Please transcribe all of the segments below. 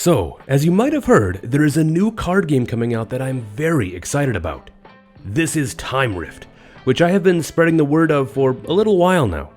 So, as you might have heard, there is a new card game coming out that I'm very excited about. This is Time Rift, which I have been spreading the word of for a little while now.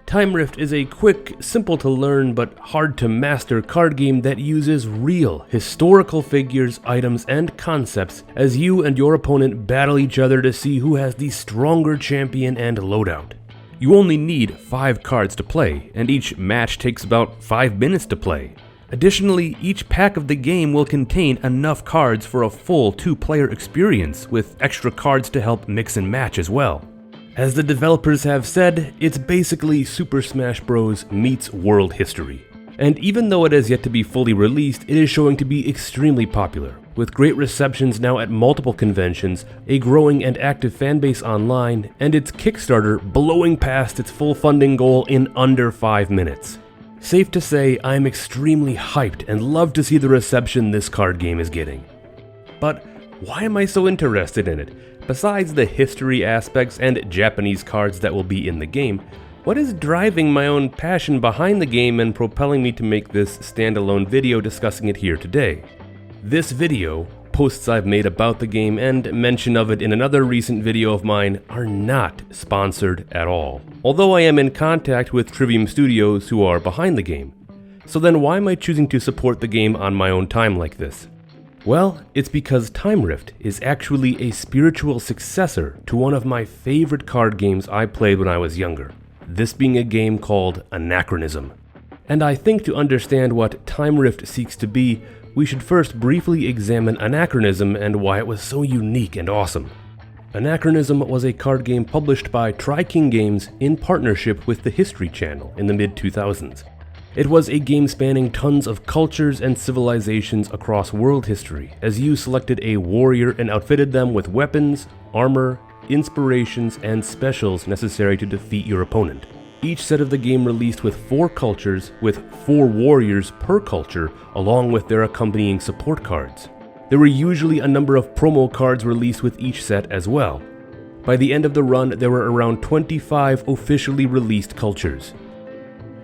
Time Rift is a quick, simple to learn but hard to master card game that uses real, historical figures, items, and concepts as you and your opponent battle each other to see who has the stronger champion and loadout. You only need 5 cards to play, and each match takes about 5 minutes to play. Additionally, each pack of the game will contain enough cards for a full 2-player experience, with extra cards to help mix and match as well. As the developers have said, it's basically Super Smash Bros. Meets world history. And even though it has yet to be fully released, it is showing to be extremely popular, with great receptions now at multiple conventions, a growing and active fanbase online, and its Kickstarter blowing past its full funding goal in under 5 minutes. Safe to say, I'm extremely hyped and love to see the reception this card game is getting. But why am I so interested in it? Besides the history aspects and Japanese cards that will be in the game, what is driving my own passion behind the game and propelling me to make this standalone video discussing it here today? This video, posts I've made about the game, and mention of it in another recent video of mine are not sponsored at all, although I am in contact with Trivium Studios who are behind the game. So then why am I choosing to support the game on my own time like this? Well, it's because Time Rift is actually a spiritual successor to one of my favorite card games I played when I was younger, this being a game called Anachronism. And I think to understand what Time Rift seeks to be, we should first briefly examine Anachronism and why it was so unique and awesome. Anachronism was a card game published by Tri-King Games in partnership with the History Channel in the mid-2000s. It was a game spanning tons of cultures and civilizations across world history, as you selected a warrior and outfitted them with weapons, armor, inspirations, and specials necessary to defeat your opponent. Each set of the game released with 4 cultures, with 4 warriors per culture, along with their accompanying support cards. There were usually a number of promo cards released with each set as well. By the end of the run, there were around 25 officially released cultures.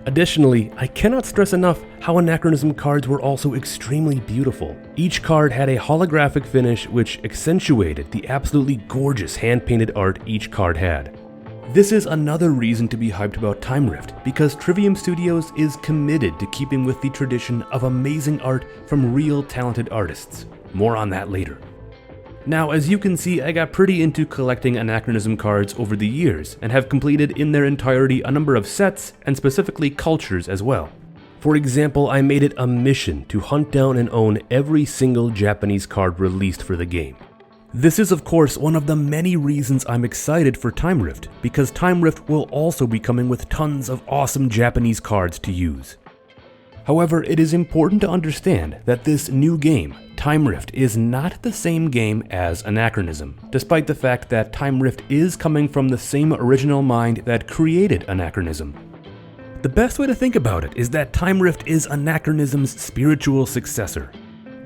Additionally, I cannot stress enough how Anachronism cards were also extremely beautiful. Each card had a holographic finish which accentuated the absolutely gorgeous hand-painted art each card had. This is another reason to be hyped about Time Rift, because Trivium Studios is committed to keeping with the tradition of amazing art from real talented artists. More on that later. Now, as you can see, I got pretty into collecting Anachronism cards over the years, and have completed in their entirety a number of sets, and specifically cultures as well. For example, I made it a mission to hunt down and own every single Japanese card released for the game. This is of course one of the many reasons I'm excited for Time Rift, because Time Rift will also be coming with tons of awesome Japanese cards to use. However, it is important to understand that this new game, Time Rift, is not the same game as Anachronism, despite the fact that Time Rift is coming from the same original mind that created Anachronism. The best way to think about it is that Time Rift is Anachronism's spiritual successor.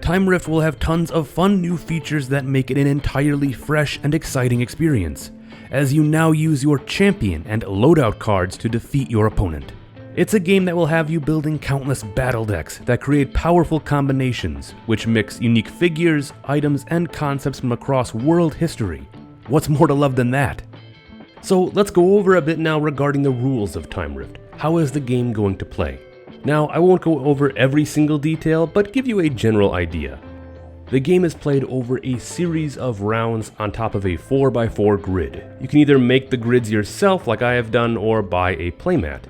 Time Rift will have tons of fun new features that make it an entirely fresh and exciting experience, as you now use your champion and loadout cards to defeat your opponent. It's a game that will have you building countless battle decks that create powerful combinations, which mix unique figures, items, and concepts from across world history. What's more to love than that? So let's go over a bit now regarding the rules of Time Rift. How is the game going to play? Now, I won't go over every single detail, but give you a general idea. The game is played over a series of rounds on top of a 4x4 grid. You can either make the grids yourself like I have done, or buy a playmat.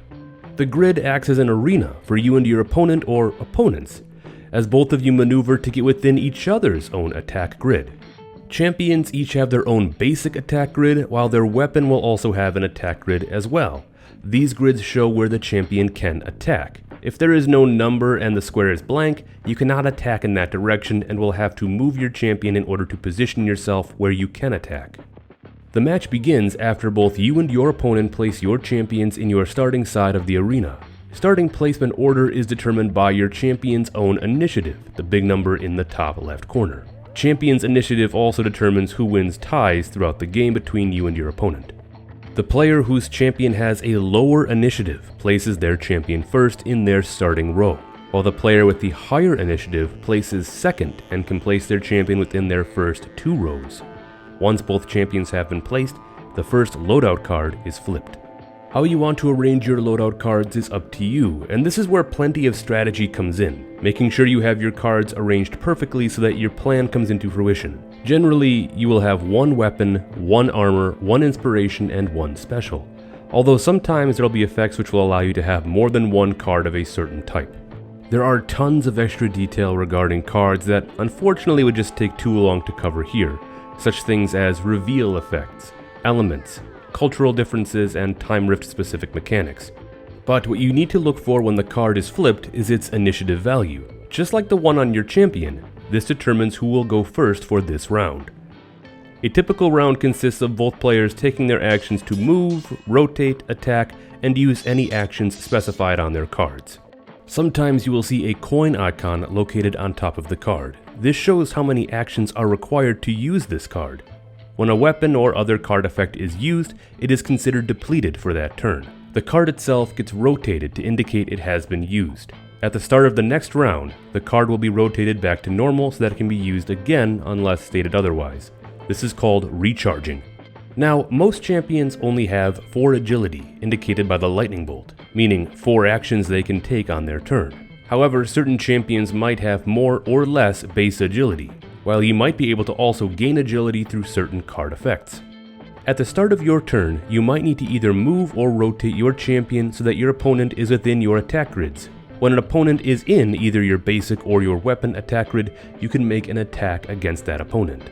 The grid acts as an arena for you and your opponent or opponents, as both of you maneuver to get within each other's own attack grid. Champions each have their own basic attack grid, while their weapon will also have an attack grid as well. These grids show where the champion can attack. If there is no number and the square is blank, you cannot attack in that direction and will have to move your champion in order to position yourself where you can attack. The match begins after both you and your opponent place your champions in your starting side of the arena. Starting placement order is determined by your champion's own initiative, the big number in the top left corner. Champion's initiative also determines who wins ties throughout the game between you and your opponent. The player whose champion has a lower initiative places their champion first in their starting row, while the player with the higher initiative places second and can place their champion within their first 2 rows. Once both champions have been placed, the first loadout card is flipped. How you want to arrange your loadout cards is up to you, and this is where plenty of strategy comes in, making sure you have your cards arranged perfectly so that your plan comes into fruition. Generally, you will have 1 weapon, 1 armor, 1 inspiration, and 1 special, although sometimes there will be effects which will allow you to have more than 1 card of a certain type. There are tons of extra detail regarding cards that unfortunately would just take too long to cover here, such things as reveal effects, elements, cultural differences, and time rift specific mechanics. But what you need to look for when the card is flipped is its initiative value. Just like the one on your champion, this determines who will go first for this round. A typical round consists of both players taking their actions to move, rotate, attack, and use any actions specified on their cards. Sometimes you will see a coin icon located on top of the card. This shows how many actions are required to use this card. When a weapon or other card effect is used, it is considered depleted for that turn. The card itself gets rotated to indicate it has been used. At the start of the next round, the card will be rotated back to normal so that it can be used again unless stated otherwise. This is called recharging. Now, most champions only have 4 agility, indicated by the lightning bolt, meaning 4 actions they can take on their turn. However, certain champions might have more or less base agility, while you might be able to also gain agility through certain card effects. At the start of your turn, you might need to either move or rotate your champion so that your opponent is within your attack grids. When an opponent is in either your basic or your weapon attack grid, you can make an attack against that opponent.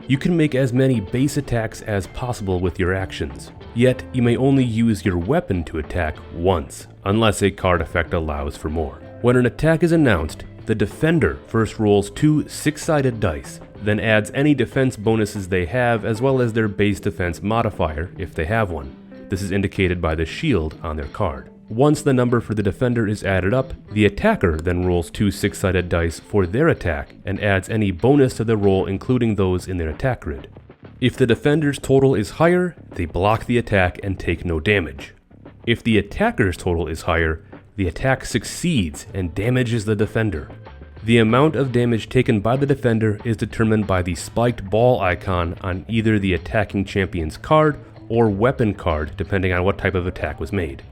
You can make as many base attacks as possible with your actions, yet you may only use your weapon to attack once, unless a card effect allows for more. When an attack is announced, the defender first rolls 2 6-sided dice, then adds any defense bonuses they have as well as their base defense modifier if they have one. This is indicated by the shield on their card. Once the number for the defender is added up, the attacker then rolls 2 6-sided dice for their attack and adds any bonus to the roll including those in their attack grid. If the defender's total is higher, they block the attack and take no damage. If the attacker's total is higher, the attack succeeds and damages the defender. The amount of damage taken by the defender is determined by the spiked ball icon on either the attacking champion's card or weapon card depending on what type of attack was made.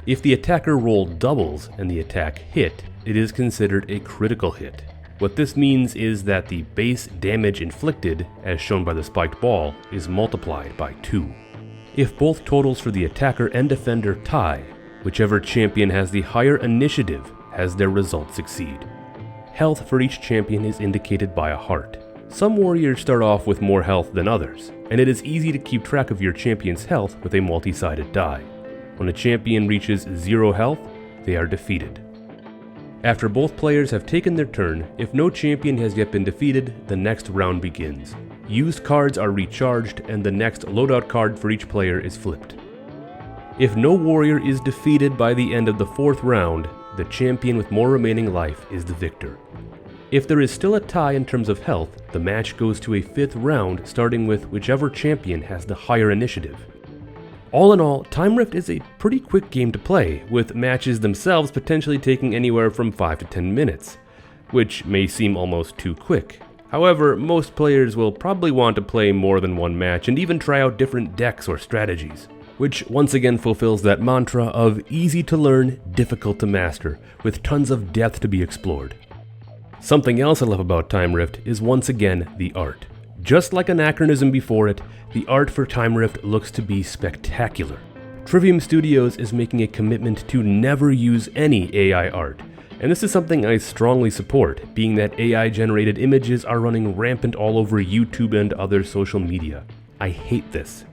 If the attacker rolled doubles and the attack hit, it is considered a critical hit. What this means is that the base damage inflicted, as shown by the spiked ball, is multiplied by 2. If both totals for the attacker and defender tie, whichever champion has the higher initiative has their result succeed. Health for each champion is indicated by a heart. Some warriors start off with more health than others, and it is easy to keep track of your champion's health with a multi-sided die. When a champion reaches 0 health, they are defeated. After both players have taken their turn, if no champion has yet been defeated, the next round begins. Used cards are recharged, and the next loadout card for each player is flipped. If no warrior is defeated by the end of the 4th round, the champion with more remaining life is the victor. If there is still a tie in terms of health, the match goes to a 5th round starting with whichever champion has the higher initiative. All in all, Time Rift is a pretty quick game to play, with matches themselves potentially taking anywhere from 5 to 10 minutes, which may seem almost too quick. However, most players will probably want to play more than one match and even try out different decks or strategies, which once again fulfills that mantra of easy to learn, difficult to master, with tons of depth to be explored. Something else I love about Time Rift is once again the art. Just like Anachronism before it, the art for Time Rift looks to be spectacular. Trivium Studios is making a commitment to never use any AI art, and this is something I strongly support, being that AI-generated images are running rampant all over YouTube and other social media. I hate this.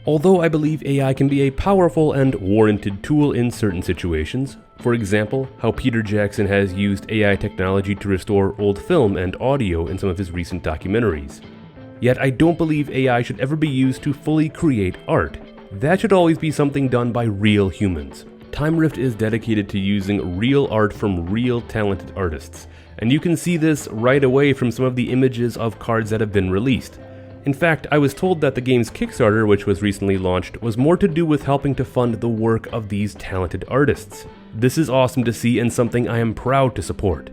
Although I believe AI can be a powerful and warranted tool in certain situations, for example, how Peter Jackson has used AI technology to restore old film and audio in some of his recent documentaries. Yet I don't believe AI should ever be used to fully create art. That should always be something done by real humans. Time Rift is dedicated to using real art from real talented artists, and you can see this right away from some of the images of cards that have been released. In fact, I was told that the game's Kickstarter, which was recently launched, was more to do with helping to fund the work of these talented artists. This is awesome to see and something I am proud to support.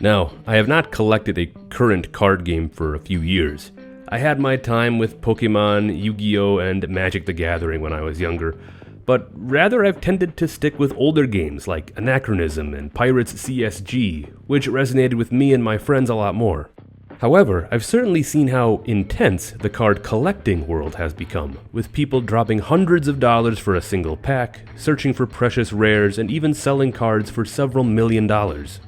Now, I have not collected a current card game for a few years. I had my time with Pokemon, Yu-Gi-Oh! And Magic the Gathering when I was younger, but rather I've tended to stick with older games like Anachronism and Pirates CSG, which resonated with me and my friends a lot more. However, I've certainly seen how intense the card collecting world has become, with people dropping hundreds of dollars for a single pack, searching for precious rares, and even selling cards for several $1,000,000.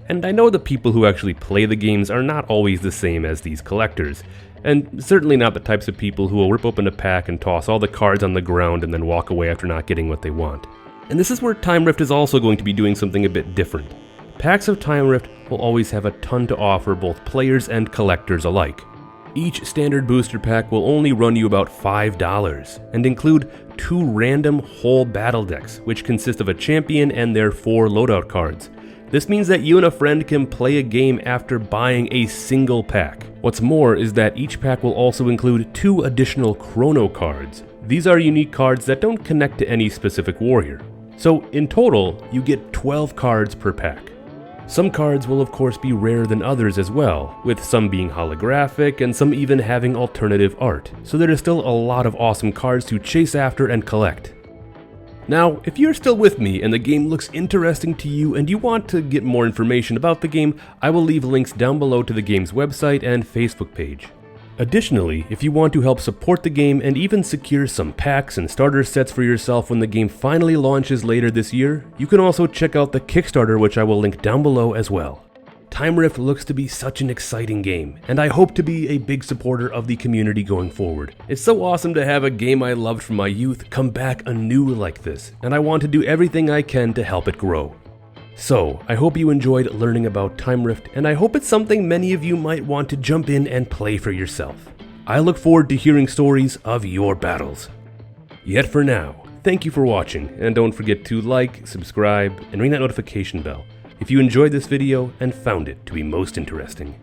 And I know the people who actually play the games are not always the same as these collectors, and certainly not the types of people who will rip open a pack and toss all the cards on the ground and then walk away after not getting what they want. And this is where Time Rift is also going to be doing something a bit different. Packs of Time Rift will always have a ton to offer both players and collectors alike. Each standard booster pack will only run you about $5 and include 2 random whole battle decks, which consist of a champion and their 4 loadout cards. This means that you and a friend can play a game after buying a single pack. What's more is that each pack will also include 2 additional chrono cards. These are unique cards that don't connect to any specific warrior. So in total, you get 12 cards per pack. Some cards will of course be rarer than others as well, with some being holographic and some even having alternative art, so there is still a lot of awesome cards to chase after and collect. Now, if you're still with me and the game looks interesting to you and you want to get more information about the game, I will leave links down below to the game's website and Facebook page. Additionally, if you want to help support the game and even secure some packs and starter sets for yourself when the game finally launches later this year, you can also check out the Kickstarter, which I will link down below as well. Time Rift looks to be such an exciting game, and I hope to be a big supporter of the community going forward. It's so awesome to have a game I loved from my youth come back anew like this, and I want to do everything I can to help it grow. So, I hope you enjoyed learning about Time Rift, and I hope it's something many of you might want to jump in and play for yourself. I look forward to hearing stories of your battles. Yet for now, thank you for watching, and don't forget to like, subscribe, and ring that notification bell if you enjoyed this video and found it to be most interesting.